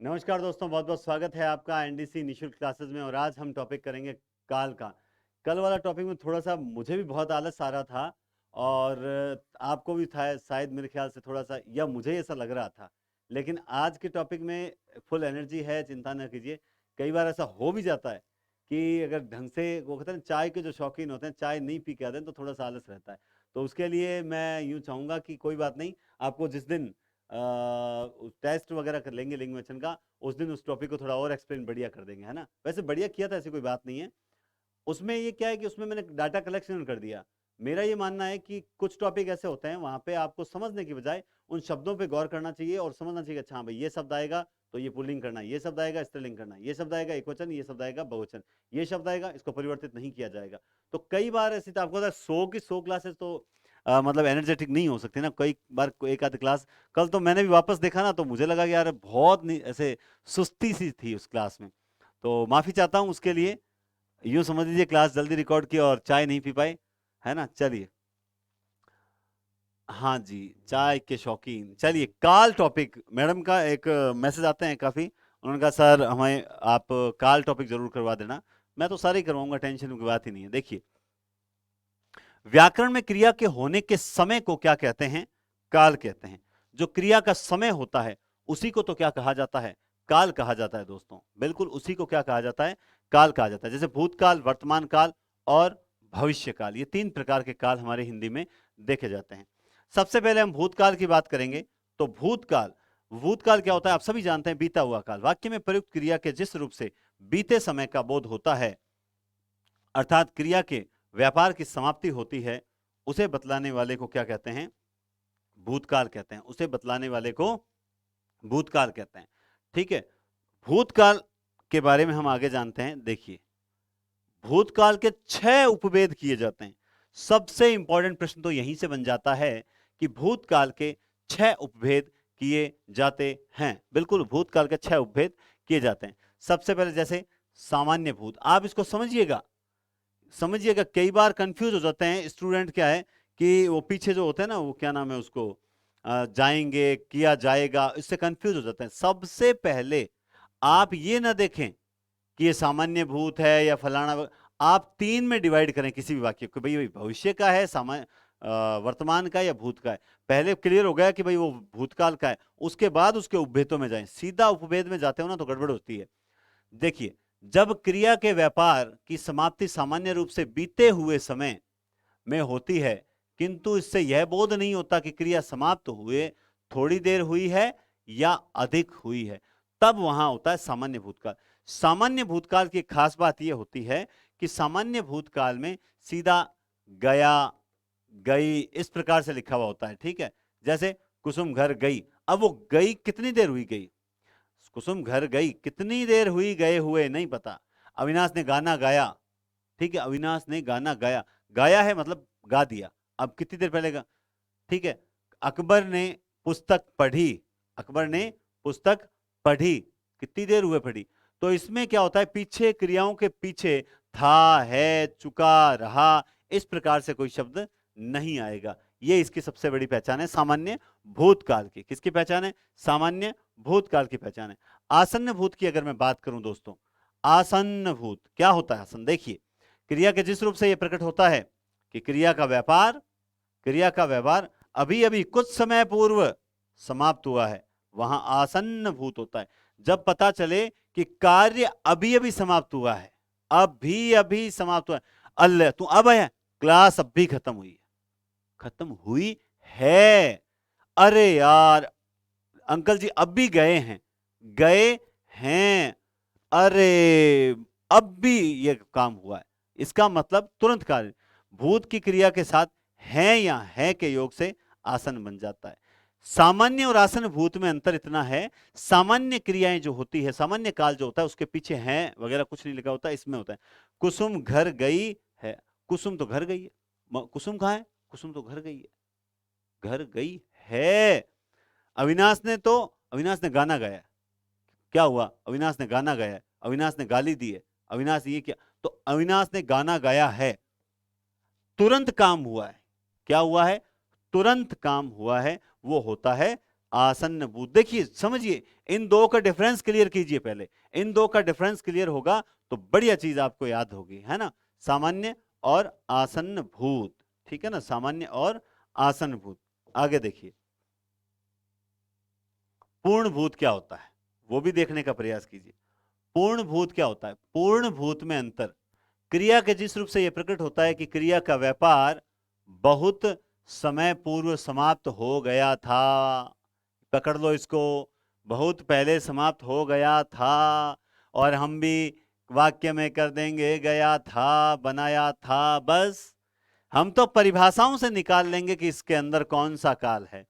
नमस्कार दोस्तों, बहुत बहुत स्वागत है आपका एनडीसी निशुल्क क्लासेस में। और आज हम टॉपिक करेंगे काल का। कल वाला टॉपिक में थोड़ा सा मुझे भी बहुत आलस आ रहा था और आपको भी था शायद, मेरे ख्याल से थोड़ा सा, या मुझे ऐसा लग रहा था। लेकिन आज के टॉपिक में फुल एनर्जी है, चिंता न कीजिए। कई बार ऐसा हो भी जाता है कि अगर ढंग से, वो कहते हैं ना, चाय के जो शौकीन होते हैं, चाय नहीं पी के आते हैं तो थोड़ा सा आलस रहता है। तो उसके लिए मैं यूँ चाहूँगा कि कोई बात नहीं, आपको जिस दिन टेस्ट वगैरह कर लेंगे लिंग का, उस दिन उस टॉपिक को थोड़ा और एक्सप्लेन बढ़िया कर देंगे, है ना। वैसे बढ़िया किया था, ऐसी कोई बात नहीं है। उसमें ये क्या है कि उसमें मैंने डाटा कलेक्शन कर दिया। मेरा ये मानना है कि कुछ टॉपिक ऐसे होते हैं वहां पे आपको समझने की बजाय उन शब्दों पे गौर करना चाहिए और समझना चाहिए। अच्छा हाँ भाई, ये शब्द आएगा तो ये पुल्लिंग करना, ये शब्द आएगा स्त्रीलिंग करना, ये शब्द आएगा एकवचन, ये शब्द आएगा बहुवचन, ये शब्द आएगा इसको परिवर्तित नहीं किया जाएगा। तो कई बार ऐसी, तो आपको पता है 100 की 100 क्लासेस तो मतलब एनर्जेटिक नहीं हो सकती ना। कई बार एक आध क्लास, कल तो मैंने भी वापस देखा ना, तो मुझे लगा कि यार बहुत ऐसे सुस्ती सी थी उस क्लास में। तो माफी चाहता हूँ उसके लिए। यूं समझ लीजिए क्लास जल्दी रिकॉर्ड की और चाय नहीं पी पाए, है ना। चलिए, हाँ जी, चाय के शौकीन। चलिए, काल टॉपिक, मैडम का एक मैसेज आते हैं काफी। उन्होंने कहा सर हमें आप काल टॉपिक जरूर करवा देना। मैं तो सारे ही करवाऊंगा, टेंशन की बात ही नहीं है। देखिए, व्याकरण में क्रिया के होने के समय को क्या कहते हैं? काल कहते हैं। जो क्रिया का समय होता है उसी को तो क्या कहा जाता है? काल कहा जाता है दोस्तों। बिल्कुल उसी को क्या कहा जाता है? काल कहा जाता है। जैसे भूतकाल, वर्तमान काल और भविष्य काल, ये 3 प्रकार के काल हमारे हिंदी में देखे जाते हैं। सबसे पहले हम भूतकाल की बात करेंगे। तो भूतकाल, भूतकाल क्या होता है? आप सभी जानते हैं, बीता हुआ काल। वाक्य में प्रयुक्त क्रिया के जिस रूप से बीते समय का बोध होता है, अर्थात क्रिया के व्यापार की समाप्ति होती है, उसे बतलाने वाले को क्या कहते हैं? भूतकाल कहते हैं। उसे बतलाने वाले को भूतकाल कहते हैं। ठीक है। भूतकाल के बारे में हम आगे जानते हैं। देखिए, भूतकाल के 6 उपभेद किए जाते हैं। सबसे इंपॉर्टेंट प्रश्न तो यहीं से बन जाता है कि भूतकाल के 6 उपभेद किए जाते हैं। बिल्कुल, भूतकाल के 6 उपभेद किए जाते हैं। सबसे पहले जैसे सामान्य भूत, आप इसको समझिएगा, समझिएगा। कई बार कंफ्यूज हो जाते हैं स्टूडेंट। क्या है कि वो पीछे जो होते हैं ना, वो क्या नाम है उसको, जाएंगे, किया जाएगा, इससे कंफ्यूज हो जाते हैं। सबसे पहले आप ये ना देखें कि ये सामान्य भूत है या फलाना आप 3 में डिवाइड करें किसी भी वाक्य को। भाई भविष्य का है, सामान्य वर्तमान का है या भूत का है। पहले क्लियर हो गया कि भाई वो भूतकाल का है, उसके बाद उसके उपभेदों में जाएं। सीधा उपभेद में जाते हो ना तो गड़बड़ होती है। देखिए, जब क्रिया के व्यापार की समाप्ति सामान्य रूप से बीते हुए समय में होती है, किंतु इससे यह बोध नहीं होता कि क्रिया समाप्त हुए थोड़ी देर हुई है या अधिक हुई है, तब वहां होता है सामान्य भूतकाल। सामान्य भूतकाल की खास बात यह होती है कि सामान्य भूतकाल में सीधा गया, गई, इस प्रकार से लिखा हुआ होता है। ठीक है। जैसे कुसुम घर गई, अब वो गई कितनी देर हुई गई? कुसुम घर गई कितनी देर हुई गए हुए नहीं पता। अविनाश ने गाना गाया, ठीक है, अविनाश ने गाना गाया, गाया है मतलब गा दिया। अब कितनी देर पहले गा, ठीक है। अकबर ने पुस्तक पढ़ी, अकबर ने पुस्तक पढ़ी, कितनी देर हुए पढ़ी? तो इसमें क्या होता है, पीछे क्रियाओं के पीछे था, है, चुका, रहा, इस प्रकार से कोई शब्द नहीं आएगा। ये इसकी सबसे बड़ी पहचान है सामान्य भूतकाल की। किसकी पहचान है? सामान्य भूतकाल की पहचान है। आसन्न भूत की अगर मैं बात करूं दोस्तों, आसन्न भूत क्या होता है? आसन्न, देखिए, क्रिया के जिस रूप से यह प्रकट होता है कि क्रिया का व्यापार, क्रिया का व्यवहार अभी अभी कुछ समय पूर्व समाप्त हुआ है, वहां आसन्न भूत होता है। जब पता चले कि कार्य अभी अभी समाप्त हुआ है, अभी अभी समाप्त हुआ है, अल्लाह तू अब है, क्लास अब भी खत्म हुई है, खत्म हुई है, अरे यार अंकल जी अब भी गए हैं, गए हैं, अरे अब भी ये काम हुआ है, इसका मतलब तुरंत कार्य। भूत की क्रिया के साथ है या है के योग से आसन बन जाता है। सामान्य और आसन भूत में अंतर इतना है, सामान्य क्रियाएं जो होती है, सामान्य काल जो होता है उसके पीछे है वगैरह कुछ नहीं लिखा होता, इसमें होता है कुसुम घर गई है, कुसुम तो घर गई है, कुसुम कहां है? कुसुम तो घर गई है, घर गई है। अविनाश ने तो, अविनाश ने गाना गाया, क्या हुआ? अविनाश ने गाना गाया, अविनाश ने गाली दी है, अविनाश ये क्या, तो अविनाश ने गाना गाया है, तुरंत काम हुआ है। क्या हुआ है? तुरंत काम हुआ है, वो होता है आसन्न भूत। देखिए समझिए, इन दो का डिफरेंस क्लियर कीजिए पहले, इन दो का डिफरेंस क्लियर होगा तो बढ़िया चीज आपको याद होगी, है ना। सामान्य और आसन्न भूत, ठीक है ना, सामान्य और आसन्न भूत। आगे देखिए, पूर्ण भूत क्या होता है वो भी देखने का प्रयास कीजिए। पूर्ण भूत क्या होता है? पूर्ण भूत में अंतर क्रिया के जिस रूप से यह प्रकट होता है कि क्रिया का व्यापार बहुत समय पूर्व समाप्त हो गया था, पकड़ लो इसको, बहुत पहले समाप्त हो गया था, और हम भी वाक्य में कर देंगे गया था, बनाया था, बस हम तो परिभाषाओं से निकाल लेंगे कि इसके अंदर कौन सा काल है।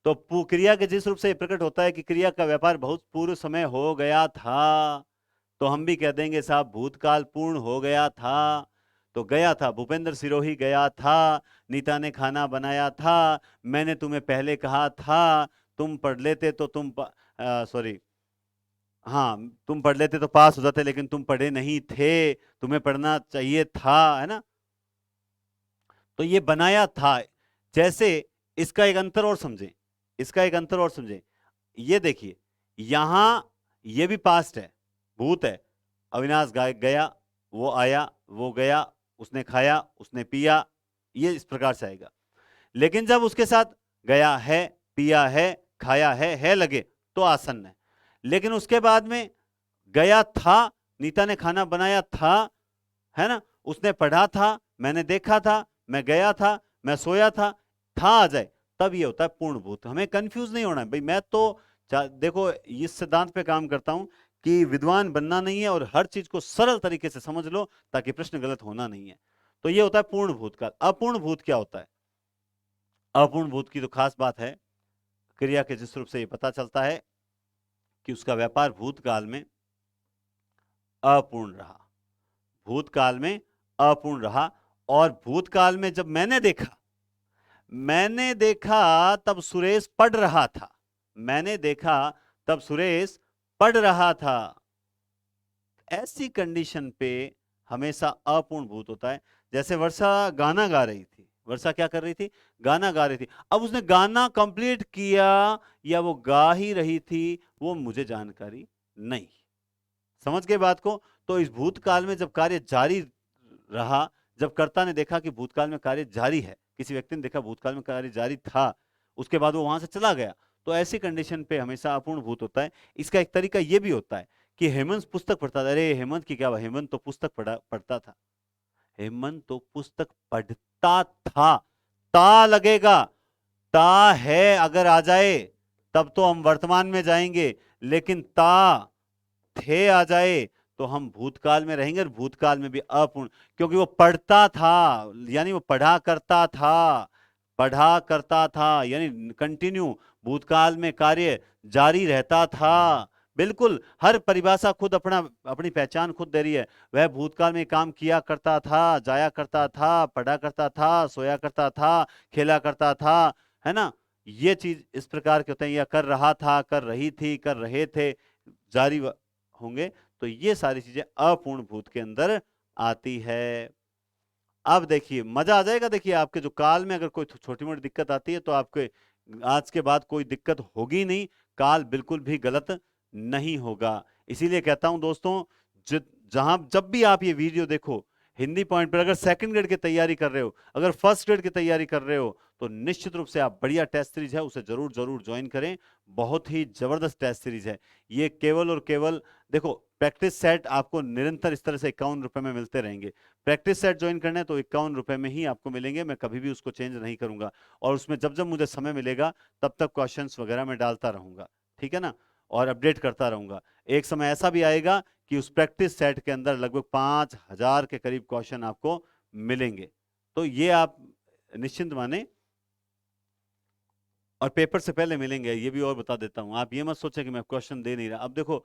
तो क्रिया के जिस रूप से प्रकट होता है कि क्रिया का व्यापार बहुत पूर्व समय हो गया था, तो हम भी कह देंगे साहब भूतकाल पूर्ण हो गया था। तो गया था, भूपेंद्र सिरोही गया था, नीता ने खाना बनाया था, मैंने तुम्हें पहले कहा था, तुम पढ़ लेते तो सॉरी, हाँ, तुम पढ़ लेते तो पास हो जाते, लेकिन तुम पढ़े नहीं थे, तुम्हें पढ़ना चाहिए था, है ना। तो ये बनाया था, जैसे इसका एक अंतर और समझें, इसका एक अंतर और समझें। ये देखिए, यहां ये भी पास्ट है, भूत है, अविनाश गया, वो आया, वो गया, उसने खाया, उसने पिया, ये इस प्रकार से आएगा। लेकिन जब उसके साथ गया है, पिया है, खाया है लगे तो आसन्न है। लेकिन उसके बाद में गया था, नीता ने खाना बनाया था, है ना, उसने पढ़ा था, मैंने देखा था, मैं गया था, मैं सोया था आ जाए, तब ये होता है पूर्ण भूत। हमें कंफ्यूज नहीं होना है भाई। मैं तो देखो इस सिद्धांत पे काम करता हूं कि विद्वान बनना नहीं है, और हर चीज को सरल तरीके से समझ लो ताकि प्रश्न गलत होना नहीं है। तो ये होता है पूर्ण भूत का। अपूर्ण भूत क्या होता है? अपूर्ण भूत की तो खास बात है, क्रिया के जिस रूप से ये पता चलता है कि उसका व्यापार भूतकाल में अपूर्ण रहा, भूतकाल में अपूर्ण रहा। और भूतकाल में जब मैंने देखा तब सुरेश पढ़ रहा था, मैंने देखा तब सुरेश पढ़ रहा था। ऐसी कंडीशन पे हमेशा अपूर्ण भूत होता है। जैसे वर्षा गाना गा रही थी, वर्षा क्या कर रही थी? गाना गा रही थी। अब उसने गाना कंप्लीट किया या वो गा ही रही थी, वो मुझे जानकारी नहीं। समझ गए बात को? तो इस भूतकाल में जब कार्य जारी रहा, जब कर्ता ने देखा कि भूतकाल में कार्य जारी है, किसी व्यक्ति ने देखा भूतकाल में कार्य जारी था, उसके बाद वो वहां से चला गया, तो ऐसी कंडीशन पे हमेशा अपूर्ण भूत होता है। इसका एक तरीका ये भी होता है कि हेमंत पुस्तक पढ़ता था। अरे हेमंत की क्या, हेमंत तो पुस्तक पढ़ता था, हेमंत तो पुस्तक पढ़ता था। ता लगेगा, ता है अगर आ जाए तब तो हम वर्तमान में जाएंगे, लेकिन ता थे आ जाए तो हम भूतकाल में रहेंगे, और भूतकाल में भी अपूर्ण, क्योंकि वो पढ़ता था, यानी वो पढ़ा करता था, यानी कंटिन्यू भूतकाल में कार्य जारी रहता था। बिल्कुल, हर परिभाषा खुद अपनी पहचान खुद दे रही है। वह भूतकाल में काम किया करता था, जाया करता था, पढ़ा करता था, सोया करता था, खेला करता था, है ना। ये चीज इस प्रकार के होते हैं, या कर रहा था, कर रही थी, कर रहे थे, जारी होंगे। तो ये सारी चीजें अपूर्ण भूत के अंदर आती है। अब देखिए मजा आ जाएगा। देखिए आपके जो काल में अगर कोई छोटी मोटी दिक्कत आती है तो आपके आज के बाद कोई दिक्कत होगी नहीं, काल बिल्कुल भी गलत नहीं होगा। इसीलिए कहता हूं दोस्तों, जब भी आप ये वीडियो देखो, हिंदी पॉइंट पर अगर सेकंड ग्रेड की तैयारी कर रहे हो, अगर फर्स्ट ग्रेड की तैयारी कर रहे हो, तो निश्चित रूप से आप बढ़िया टेस्ट सीरीज है उसे जरूर जरूर ज्वाइन करें। बहुत ही जबरदस्त टेस्ट सीरीज है ये। केवल और केवल देखो, प्रैक्टिस सेट आपको निरंतर इस तरह से 51 रुपए में मिलते रहेंगे। प्रैक्टिस सेट ज्वाइन करना है तो 51 रुपए में ही आपको मिलेंगे, मैं कभी भी उसको चेंज नहीं करूंगा। और उसमें जब जब मुझे समय मिलेगा तब तक क्वेश्चंस वगैरह मैं डालता रहूंगा, ठीक है ना, और अपडेट करता रहूंगा। एक समय ऐसा भी आएगा कि उस प्रैक्टिस सेट के अंदर लगभग 5000 के करीब क्वेश्चन आपको मिलेंगे। तो ये आप निश्चिंत माने, और पेपर से पहले मिलेंगे, ये भी और बता देता हूं। आप ये मत सोचें कि मैं क्वेश्चन दे नहीं रहा। अब देखो,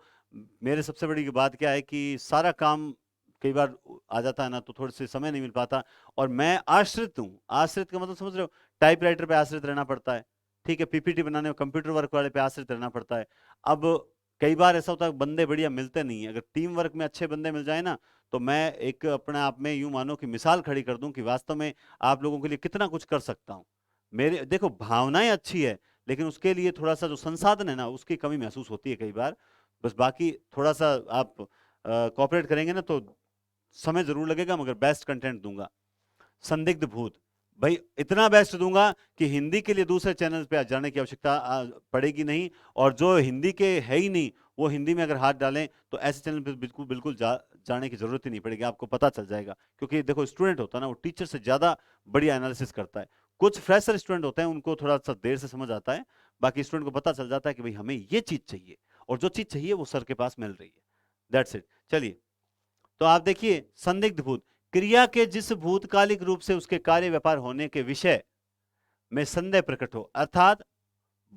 मेरे सबसे बड़ी बात क्या है कि सारा काम कई बार आ जाता है ना, तो थोड़े से समय नहीं मिल पाता। और मैं आश्रित हूँ, आश्रित का मतलब समझ रहे हो, टाइपराइटर पे आश्रित रहना पड़ता है, ठीक है, पीपीटी बनाने में कंप्यूटर वर्क वाले पे आश्रित रहना पड़ता है। अब कई बार ऐसा होता है बंदे बढ़िया मिलते नहीं है। अगर टीम वर्क में अच्छे बंदे मिल जाए ना, तो मैं एक अपने आप में यूं मानो कि मिसाल खड़ी कर दूं कि वास्तव में आप लोगों के लिए कितना कुछ कर सकता हूं। मेरे देखो भावनाएं अच्छी है, लेकिन उसके लिए थोड़ा सा जो संसाधन है ना उसकी कमी महसूस होती है कई बार। बस बाकी थोड़ा सा आप कोऑपरेट करेंगे ना तो समय जरूर लगेगा, मगर बेस्ट कंटेंट दूंगा। संदिग्ध भूत, भाई इतना बेस्ट दूंगा कि हिंदी के लिए दूसरे चैनल पे जाने की आवश्यकता पड़ेगी नहीं, और जो हिंदी के है ही नहीं वो हिंदी में अगर हाथ डालें तो ऐसे चैनल पे बिल्कुल बिल्कुल जाने की जरूरत ही नहीं पड़ेगी, आपको पता चल जाएगा। क्योंकि देखो स्टूडेंट होता है ना, वो टीचर से ज्यादा बढ़िया एनालिसिस करता है। कुछ फ्रेशर स्टूडेंट होते हैं उनको थोड़ा सा देर से समझ आता है, बाकी स्टूडेंट को पता चल जाता है कि भाई हमें ये चीज चाहिए, और जो चीज चाहिए वो सर के पास मिल रही है। That's it. चलिए, तो आप देखिए संदिग्ध भूत, क्रिया के जिस भूतकालिक रूप से उसके कार्य व्यापार होने के विषय में संदेह प्रकट हो, अर्थात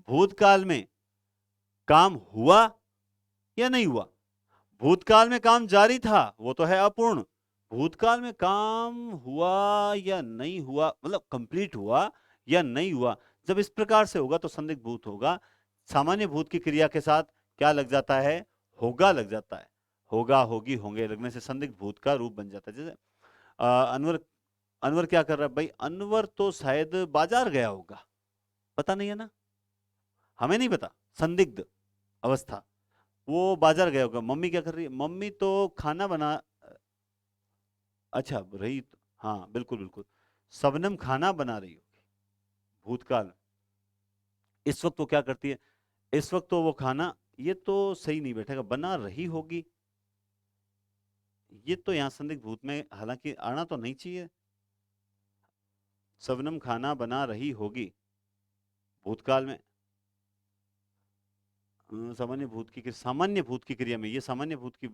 भूतकाल में काम हुआ या नहीं हुआ। भूतकाल में काम जारी था, वो तो है अपूर्ण। भूतकाल में काम हुआ या नहीं हुआ, मतलब कंप्लीट हुआ या नहीं हुआ, जब इस प्रकार से होगा तो संदिग्ध भूत होगा। सामान्य भूत की क्रिया के साथ क्या लग जाता है, होगा लग जाता है। होगा, होगी, होंगे लगने से संदिग्ध भूत का रूप बन जाता है। जैसे अनवर, अनवर क्या कर रहा है भाई, अनवर तो शायद बाजार गया होगा, पता नहीं है ना, हमें नहीं पता। संदिग्ध अवस्था, वो बाजार गया होगा। मम्मी क्या कर रही है, मम्मी तो खाना बना, अच्छा रही, हाँ बिल्कुल बिल्कुल, शबनम खाना बना रही होगी भूतकाल। इस वक्त वो क्या करती है, इस वक्त तो वो खाना, ये तो सही नहीं बैठेगा, बना रही होगी, ये तो यहाँ संदिग्ध भूत में हालांकि आना तो नहीं चाहिए। शबनम खाना बना रही होगी भूतकाल में, सामान्य भूत की क्रिया में, ये सामान्य भूत की,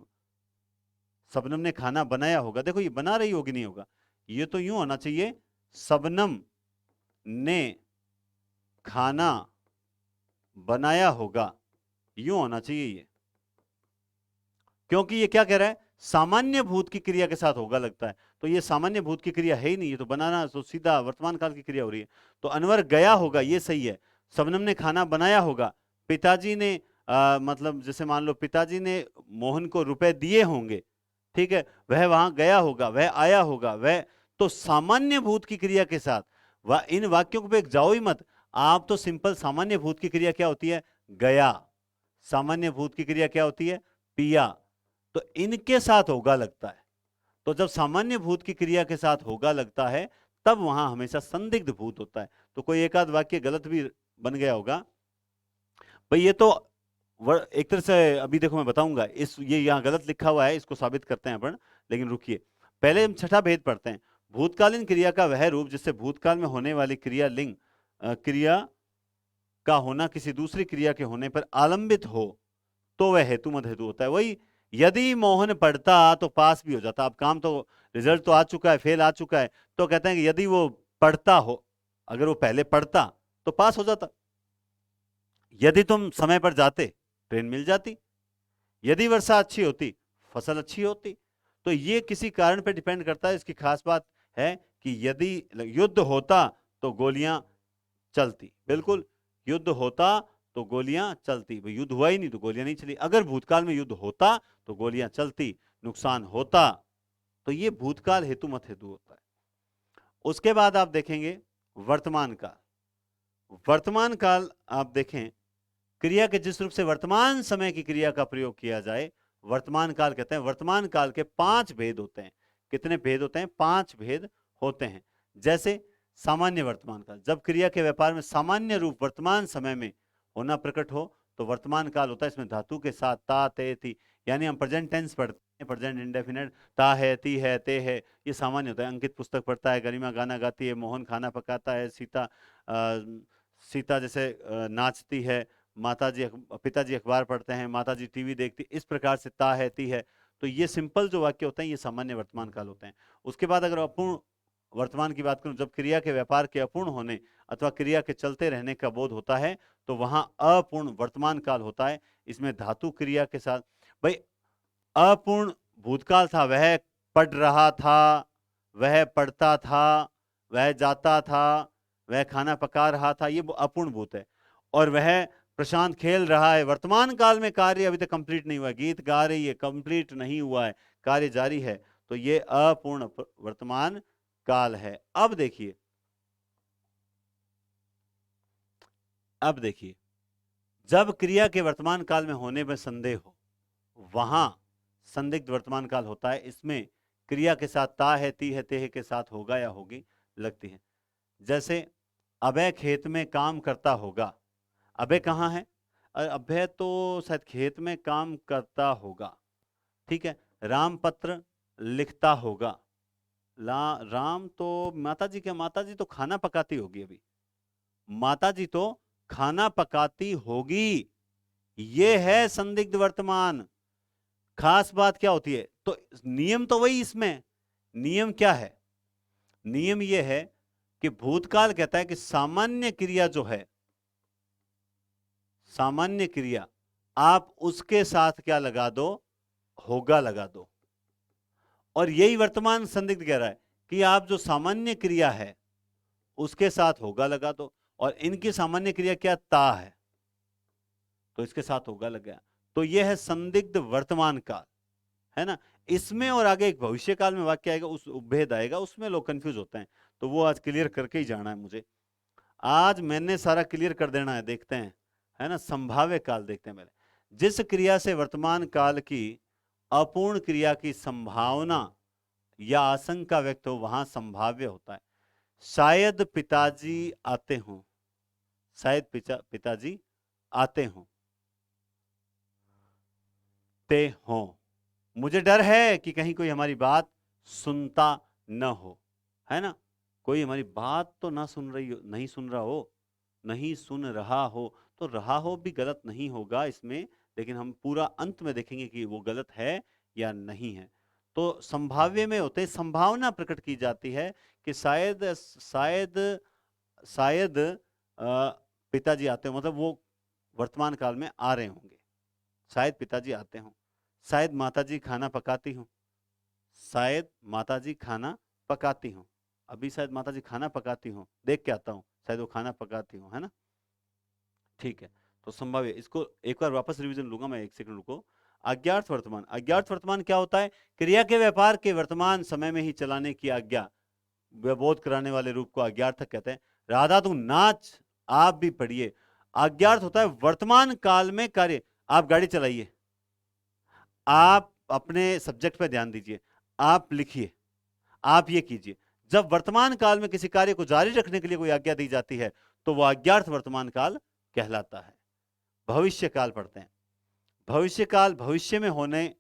शबनम ने खाना बनाया होगा, देखो ये बना रही होगी नहीं होगा, ये तो यूं होना चाहिए, शबनम ने खाना बनाया होगा, यूं होना चाहिए ये। क्योंकि ये क्या कह रहा है, सामान्य भूत की क्रिया के साथ होगा लगता है, तो ये सामान्य भूत की क्रिया है ही नहीं, ये तो बनाना तो सीधा वर्तमान काल की क्रिया हो रही है। तो अनवर गया होगा, ये सही है। शबनम ने खाना बनाया होगा, पिताजी ने मतलब जैसे मान लो पिताजी ने मोहन को रुपए दिए होंगे, ठीक है, वह वहां गया होगा, वह आया होगा, वह, तो सामान्य भूत की क्रिया के साथ इन वाक्यों पे जाओ ही मत। आप तो सिंपल, सामान्य भूत की क्रिया क्या होती है, गया। सामान्य भूत की क्रिया क्या होती है, पिया। तो इनके साथ होगा लगता है, तो जब सामान्य भूत की क्रिया के साथ होगा लगता है तब वहां हमेशा संदिग्ध भूत होता है। तो कोई एक आध वाक्य गलत भी बन गया होगा भाई, ये तो एक तरह से, अभी देखो मैं बताऊंगा, इस ये यहाँ गलत लिखा हुआ है, इसको साबित करते हैं अपन, लेकिन रुकिए, पहले हम छठा भेद पढ़ते हैं। भूतकालीन क्रिया का वह रूप जिससे भूतकाल में होने वाली क्रिया लिंग क्रिया का होना किसी दूसरी क्रिया के होने पर आलंबित हो तो वह हेतु मत हेतु होता है। वही, यदि मोहन पढ़ता तो पास भी हो जाता। अब काम तो, रिजल्ट तो आ चुका है, फेल आ चुका है, तो कहते हैं कि यदि वो पढ़ता हो, अगर वो पहले पढ़ता तो पास हो जाता। यदि तुम समय पर जाते ट्रेन मिल जाती, यदि वर्षा अच्छी होती फसल अच्छी होती। तो ये किसी कारण पर डिपेंड करता है। इसकी खास बात है कि यदि युद्ध होता तो गोलियां चलती, बिल्कुल, युद्ध होता तो गोलियां चलती, भाई युद्ध हुआ ही नहीं तो गोलियां नहीं चली। अगर भूतकाल में युद्ध होता तो गोलियां चलती, नुकसान होता। तो ये भूतकाल हेतु मत हेतु होता है। उसके बाद आप देखेंगे वर्तमान काल। वर्तमान काल आप देखें, क्रिया के जिस रूप से वर्तमान समय की क्रिया का प्रयोग किया जाए, वर्तमान काल कहते हैं। वर्तमान काल के 5 भेद होते हैं। कितने भेद होते हैं, 5 भेद होते हैं। जैसे सामान्य वर्तमान काल, जब क्रिया के व्यापार में सामान्य रूप वर्तमान समय में होना प्रकट हो तो वर्तमान काल होता है। इसमें धातु के साथ ता ते थी, यानी हम प्रेजेंट टेंस पढ़ते हैं, प्रेजेंट इंडेफिनिट, ता है, ती है, ते है, ये सामान्य होता है। अंकित पुस्तक पढ़ता है, गरिमा गाना गाती है, मोहन खाना पकाता है, सीता सीता जैसे नाचती है, माताजी पिताजी अखबार पढ़ते हैं, माताजी टीवी देखती, इस प्रकार से ता है, ती है। तो ये सिंपल जो वाक्य होते हैं ये सामान्य वर्तमान काल होते हैं। उसके बाद अगर अपूर्ण वर्तमान की बात करूं, जब क्रिया के व्यापार के अपूर्ण होने अथवा क्रिया के चलते रहने का बोध होता है तो वहां अपूर्ण वर्तमान काल होता है। इसमें धातु क्रिया के साथ, भाई अपूर्ण भूतकाल था, वह पढ़ रहा था, वह पढ़ता था, वह जाता था, वह खाना पका रहा था, ये अपूर्ण भूत है। और वह प्रशांत खेल रहा है, वर्तमान काल में कार्य अभी तक कंप्लीट नहीं हुआ है, गीत गा रही है, कंप्लीट नहीं हुआ है, कार्य जारी है, तो ये अपूर्ण वर्तमान काल है। अब देखिए अब देखिए, जब क्रिया के वर्तमान काल में होने में संदेह हो, वहां संदिग्ध वर्तमान काल होता है। इसमें क्रिया के साथ ता है, ती है, ते है के साथ होगा या होगी लगती है। जैसे अभय खेत में काम करता होगा। अभय कहाँ है? अभय तो शायद खेत में काम करता होगा, ठीक है। राम पत्र लिखता होगा। राम तो माता जी, क्या माता जी तो खाना पकाती होगी अभी, माता जी तो खाना पकाती होगी। ये है संदिग्ध वर्तमान। खास बात क्या होती है? तो नियम तो वही, इसमें नियम क्या है? नियम यह है कि भूतकाल कहता है कि सामान्य क्रिया जो है, सामान्य क्रिया, आप उसके साथ क्या लगा दो? होगा लगा दो। और यही वर्तमान संदिग्ध कह रहा है कि आप जो सामान्य क्रिया है उसके साथ होगा लगा दो, और इनकी सामान्य क्रिया क्या? ता है, तो इसके साथ होगा लग गया। तो यह है संदिग्ध वर्तमान काल, है ना। इसमें और आगे एक भविष्य काल में वाक्य आएगा, उस उपभेद आएगा, उसमें लोग कंफ्यूज होते हैं, तो वो आज क्लियर करके ही जाना है मुझे। आज मैंने सारा क्लियर कर देना है। देखते हैं, है ना, संभाव्य काल देखते हैं। पहले जिस क्रिया से वर्तमान काल की अपूर्ण क्रिया की संभावना या आशंका व्यक्त हो, वहां संभाव्य होता है। शायद पिताजी आते हों, शायद पिताजी आते हों, ते हों, मुझे डर है कि कहीं कोई हमारी बात सुनता न हो, है ना। कोई हमारी बात तो ना सुन रही हो, नहीं सुन रहा हो, नहीं सुन रहा हो, तो रहा हो भी गलत नहीं होगा इसमें, लेकिन हम पूरा अंत में देखेंगे कि वो गलत है या नहीं है। तो संभाव्य में होते संभावना प्रकट की जाती है कि शायद शायद शायद पिताजी आते हो, मतलब वो वर्तमान काल में आ रहे होंगे। शायद पिताजी आते हों, शायद माताजी खाना पकाती हों, शायद माताजी खाना पकाती हों। अभी शायद माताजी खाना पकाती हों, देख के आता हूं, शायद वो खाना पकाती हों, है ना। ठीक है, तो संभाव्य, इसको एक बार वापस रिवीजन लूंगा मैं, एक सेकंड रुको। अज्ञात वर्तमान, अज्ञात वर्तमान क्या होता है? क्रिया के व्यापार के वर्तमान समय में ही चलाने की आज्ञा, व्यबोध कराने वाले रूप को अज्ञार्थक कहते हैं। राधा तू नाच, आप भी पढ़िए। अज्ञार्थ होता है वर्तमान काल में कार्य। आप गाड़ी चलाइए, आप अपने सब्जेक्ट पर ध्यान दीजिए, आप लिखिए, आप ये कीजिए। जब वर्तमान काल में किसी कार्य को जारी रखने के लिए कोई आज्ञा दी जाती है तो वह अज्ञार्थ वर्तमान काल कहलाता है। भविष्य काल पढ़ते हैं। भविष्य काल, भविष्य में होने,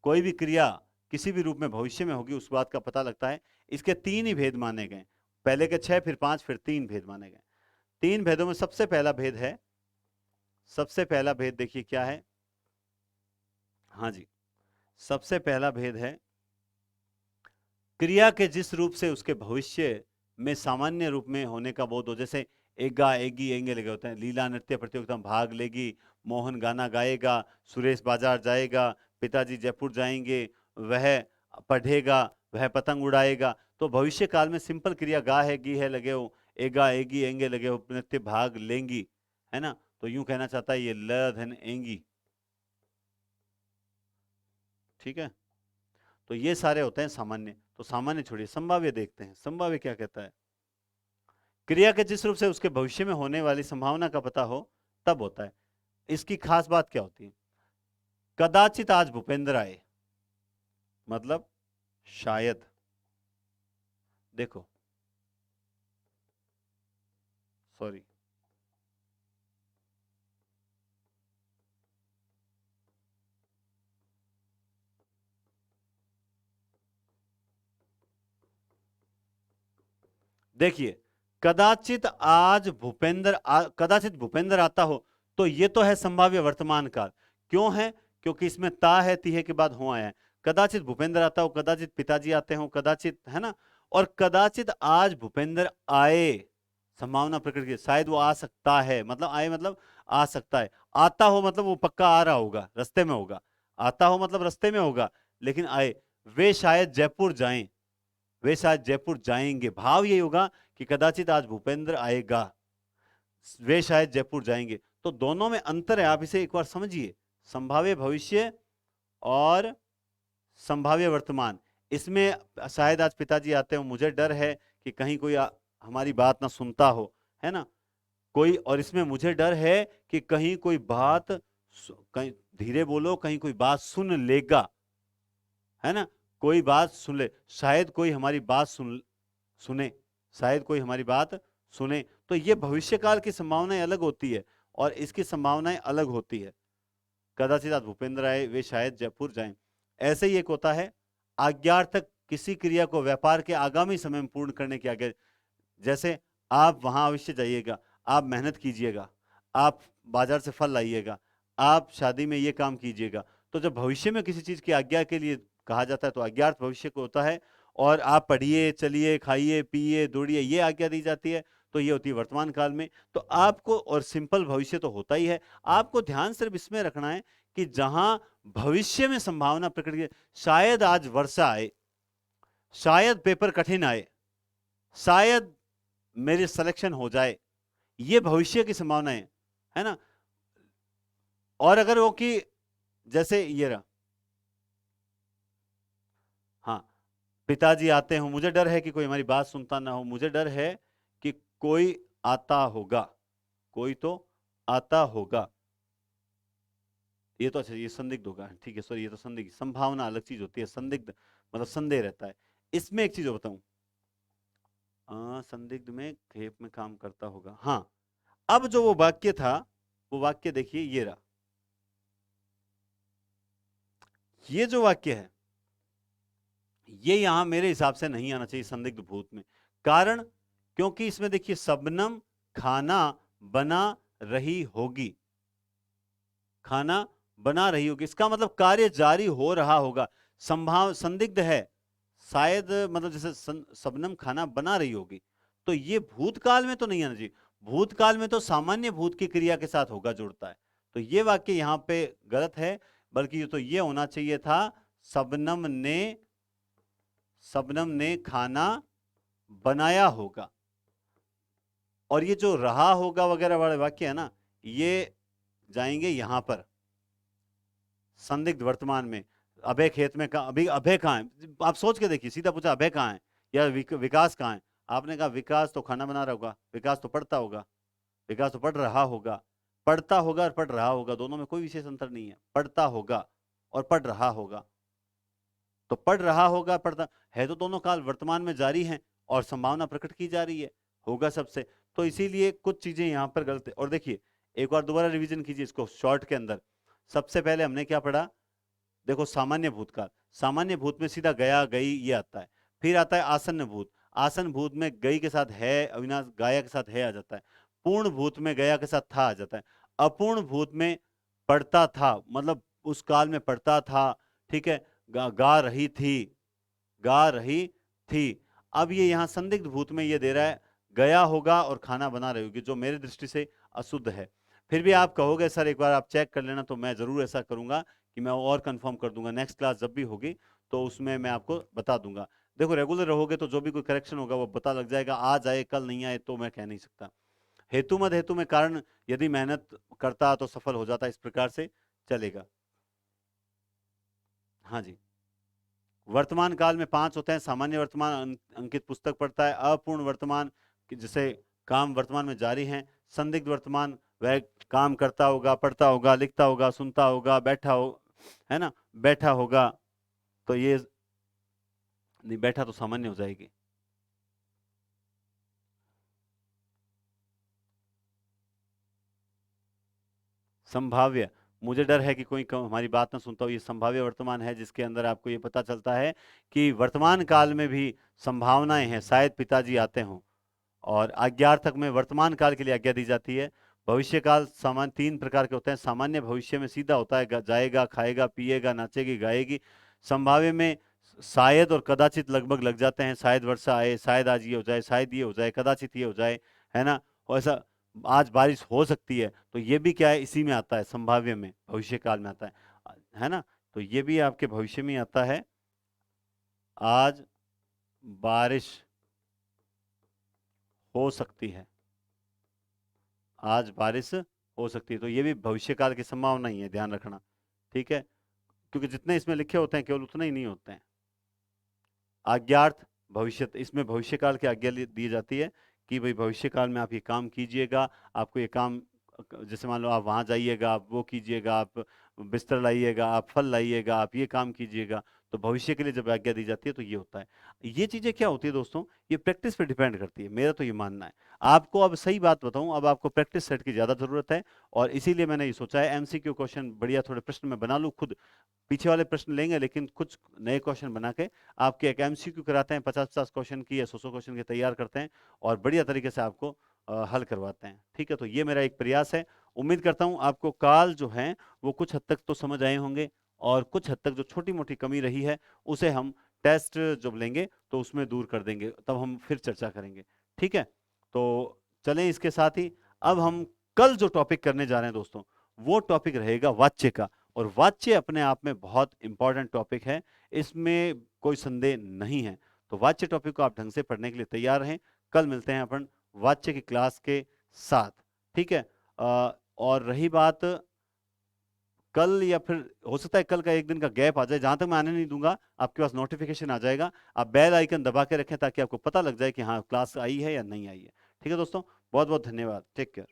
कोई भी क्रिया किसी भी रूप में भविष्य में होगी उस बात का पता लगता है। इसके तीन ही भेद माने गए, पहले के 6, फिर 5, फिर 3 भेद माने गए। 3 भेदों में सबसे पहला भेद है, सबसे पहला भेद देखिए क्या है। हाँ जी, सबसे पहला भेद है क्रिया के जिस रूप से उसके भविष्य में सामान्य रूप में होने का बोध हो। जैसे एगा, एगी, एंगे लगे होते हैं। लीला नृत्य प्रतियोगिता में भाग लेगी, मोहन गाना गाएगा, सुरेश बाजार जाएगा, पिताजी जयपुर जाएंगे, वह पढ़ेगा, वह पतंग उड़ाएगा। तो भविष्य काल में सिंपल क्रिया गा है, गी है लगे हो, एगा, एगी, एंगे लगे हो, नृत्य भाग लेंगी, है ना। तो यूं कहना चाहता है ये ल धन एंगी, ठीक है। तो ये सारे होते हैं सामान्य। तो सामान्य छोड़िए, संभाव्य देखते हैं। संभाव्य क्या कहता है? क्रिया के जिस रूप से उसके भविष्य में होने वाली संभावना का पता हो तब होता है। इसकी खास बात क्या होती है? कदाचित आज भूपेंद्र आए, मतलब शायद, देखो सॉरी, देखिए, कदाचित आज भूपेंद्र कदाचित भूपेंद्र आता हो, तो ये तो है संभाव्य वर्तमान काल। क्यों है? क्योंकि इसमें ता है, ती है के बाद हो आया है। कदाचित भूपेंद्र आता हो, कदाचित पिताजी आते हो, कदाचित, है ना। और कदाचित आज भूपेंद्र आए, संभावना प्रकट की, शायद वो आ सकता है, मतलब आए मतलब आ सकता है। आता हो मतलब वो पक्का आ रहा होगा, रास्ते में होगा। आता हो मतलब रास्ते में होगा, लेकिन आए। वे शायद जयपुर जाएं, वे शायद जयपुर जाएंगे। भाव यही होगा कि कदाचित आज भूपेंद्र आएगा, वे शायद जयपुर जाएंगे। तो दोनों में अंतर है, आप इसे एक बार समझिए। संभाव्य भविष्य और संभाव्य वर्तमान। इसमें शायद आज पिताजी आते हो, मुझे डर है कि कहीं कोई हमारी बात ना सुनता हो, है ना। कोई, और इसमें मुझे डर है कि कहीं कोई बात, कहीं धीरे बोलो, कहीं कोई बात सुन लेगा, है ना, कोई बात सुन ले, शायद कोई हमारी बात सुने, शायद कोई हमारी बात सुने। तो ये भविष्य काल की संभावनाएं अलग होती है और इसकी संभावनाएं अलग होती है। कदाचित आज भूपेंद्र आए, वे शायद जयपुर जाएं। ऐसे ही एक होता है आज्ञार्थक, किसी क्रिया को व्यापार के आगामी समय में पूर्ण करने की आज्ञा। जैसे आप वहां अवश्य जाइएगा, आप मेहनत कीजिएगा, आप बाजार से फल लाइएगा, आप शादी में ये काम कीजिएगा। तो जब भविष्य में किसी चीज की आज्ञा के लिए कहा जाता है तो आज्ञार्थ भविष्य को होता है। और आप पढ़िए, चलिए, खाइए, पिए, दौड़िए, ये आज्ञा दी जाती है, तो ये होती है वर्तमान काल में। तो आपको, और सिंपल भविष्य तो होता ही है, आपको ध्यान सिर्फ इसमें रखना है कि जहां भविष्य में संभावना प्रकट की, शायद आज वर्षा आए, शायद पेपर कठिन आए, शायद मेरे सिलेक्शन हो जाए, ये भविष्य की संभावना है ना। और अगर वो कि जैसे ये रहा, हाँ, पिताजी आते हो, मुझे डर है कि कोई हमारी बात सुनता ना हो, मुझे डर है कि कोई आता होगा, कोई तो आता होगा। ये तो अच्छा, ये संदिग्ध होगा, ठीक है, सॉरी, ये तो संदिग्ध, संभावना अलग चीज होती है, संदिग्ध मतलब संदेह रहता है। इसमें एक चीज और बताऊं, संदिग्ध में खेप में काम करता होगा, हाँ। अब जो वो वाक्य था, वो वाक्य देखिए, ये रहा, ये जो वाक्य है, ये यहां मेरे हिसाब से नहीं आना चाहिए संदिग्ध भूत में। कारण, क्योंकि इसमें देखिए, सबनम खाना बना रही होगी, खाना बना रही होगी, इसका मतलब कार्य जारी हो रहा होगा। संदिग्ध है, शायद, मतलब जैसे सबनम खाना बना रही होगी, तो ये भूतकाल में तो नहीं आना चाहिए। भूतकाल में तो सामान्य भूत की क्रिया के साथ होगा जुड़ता है, तो ये वाक्य यहां पे गलत है। बल्कि तो ये होना चाहिए था, सबनम ने सबनम ने खाना बनाया होगा। और ये जो रहा होगा वगैरह वाले वाक्य है ना, ये जाएंगे यहां पर संदिग्ध वर्तमान में। अभय खेत में कहा, अभी अभय कहाँ है, आप सोच के देखिए, सीधा पूछा अभय कहाँ है या विकास कहाँ है। आपने कहा विकास तो खाना बना रहा होगा, विकास तो पढ़ता होगा, विकास तो पढ़ रहा होगा। पढ़ता होगा और पढ़ रहा होगा, दोनों में कोई विशेष अंतर नहीं है, पढ़ता होगा और पढ़ रहा होगा। तो पढ़ रहा होगा, पढ़ता है, तो दोनों काल वर्तमान में जारी हैं और संभावना प्रकट की जा रही है, होगा सबसे। तो इसीलिए कुछ चीजें यहां पर गलत है। और देखिए, एक बार दोबारा रिवीजन कीजिए इसको शॉर्ट के अंदर। सबसे पहले हमने क्या पढ़ा, देखो, सामान्य भूतकाल, सामान्य भूत में सीधा गया गई ये आता है। फिर आता है आसन्न भूत, आसन्न भूत में गई के साथ है, अविनाश गाया के साथ है आ जाता है। पूर्ण भूत में गया के साथ था आ जाता है। अपूर्ण भूत में पढ़ता था, मतलब उस काल में पढ़ता था, ठीक है, गा रही थी, गा रही थी। अब ये यहां संदिग्ध भूत में ये दे रहा है गया होगा और खाना बना रही होगी, जो मेरी दृष्टि से अशुद्ध है। फिर भी आप कहोगे सर एक बार आप चेक कर लेना, तो मैं जरूर ऐसा करूंगा कि मैं और कंफर्म कर दूंगा। नेक्स्ट क्लास जब भी होगी तो उसमें मैं आपको बता दूंगा। देखो, रेगुलर रहोगे तो जो भी कोई करेक्शन होगा वो पता लग जाएगा, आज आए कल नहीं आए तो मैं कह नहीं सकता। हेतु मत हेतु में कारण, यदि मेहनत करता तो सफल हो जाता, इस प्रकार से चलेगा। हाँ जी, वर्तमान काल में 5 होते हैं, सामान्य वर्तमान अंकित पुस्तक पढ़ता है, अपूर्ण वर्तमान जिसे काम वर्तमान में जारी है, संदिग्ध वर्तमान वह काम करता होगा, पढ़ता होगा, लिखता होगा, सुनता होगा, बैठा हो, है ना, बैठा होगा। तो ये नहीं, बैठा तो सामान्य हो जाएगी। संभाव्य, मुझे डर है कि कोई हमारी बात ना सुनता हो, ये संभाव्य वर्तमान है, जिसके अंदर आपको ये पता चलता है कि वर्तमान काल में भी संभावनाएं हैं, शायद पिताजी आते हों। और आज्ञार्थक में वर्तमान काल के लिए आज्ञा दी जाती है। भविष्य काल सामान्य 3 प्रकार के होते हैं। सामान्य भविष्य में सीधा होता है जाएगा, खाएगा, पिएगा, नाचेगी, गाएगी। संभाव्य में शायद और कदाचित लगभग लग जाते हैं, शायद वर्षा आए, शायद आज ये हो जाए, शायद ये हो जाए, कदाचित ये हो जाए, है ना, और ऐसा आज बारिश हो सकती है, तो ये भी क्या है, इसी में आता है, संभाव्य में, भविष्य काल में आता है ना। तो ये भी आपके भविष्य में आता है, आज बारिश हो सकती है, आज बारिश हो सकती है, तो ये भी भविष्य काल की संभावना ही है, ध्यान रखना, ठीक है। क्योंकि जितने इसमें लिखे होते हैं केवल उतने ही नहीं होते हैं। आज्ञार्थ भविष्य, इसमें भविष्य काल की आज्ञा दी जाती है कि भाई भविष्य काल में आप ये काम कीजिएगा, आपको ये काम, जैसे मान लो आप वहां जाइएगा, आप वो कीजिएगा, आप बिस्तर लाइएगा, आप फल लाइएगा, आप ये काम कीजिएगा, तो भविष्य के लिए जब आज्ञा दी जाती है तो ये होता है। ये चीजें क्या होती है दोस्तों, ये प्रैक्टिस पे डिपेंड करती है, मेरा तो ये मानना है। आपको अब सही बात बताऊं, अब आपको प्रैक्टिस सेट की ज्यादा जरूरत है, और इसीलिए मैंने ये सोचा है एमसीक्यू क्वेश्चन बढ़िया थोड़े प्रश्न मैं बना लूं खुद। पीछे वाले प्रश्न लेंगे लेकिन कुछ नए क्वेश्चन बना के आपके एक एमसीक्यू कराते हैं, 50-50 क्वेश्चन की या 100-100 क्वेश्चन के तैयार करते हैं, और बढ़िया तरीके से आपको हल करवाते हैं। ठीक है, तो ये मेरा एक प्रयास है। उम्मीद करता हूं आपको काल जो है वो कुछ हद तक तो समझ आए होंगे, और कुछ हद तक जो छोटी मोटी कमी रही है उसे हम टेस्ट जब लेंगे तो उसमें दूर कर देंगे, तब हम फिर चर्चा करेंगे। ठीक है, तो चलें इसके साथ ही अब हम कल जो टॉपिक करने जा रहे हैं दोस्तों, वो टॉपिक रहेगा वाच्य का। और वाच्य अपने आप में बहुत इंपॉर्टेंट टॉपिक है, इसमें कोई संदेह नहीं है। तो वाच्य टॉपिक को आप ढंग से पढ़ने के लिए तैयार रहें। कल मिलते हैं अपन वाच्य की क्लास के साथ। ठीक है, और रही बात कल, या फिर हो सकता है कल का एक दिन का गैप आ जाए, जहां तक मैं आने नहीं दूंगा, आपके पास नोटिफिकेशन आ जाएगा, आप बेल आइकन दबा के रखें ताकि आपको पता लग जाए कि हाँ क्लास आई है या नहीं आई है। ठीक है दोस्तों, बहुत बहुत धन्यवाद, टेक केयर।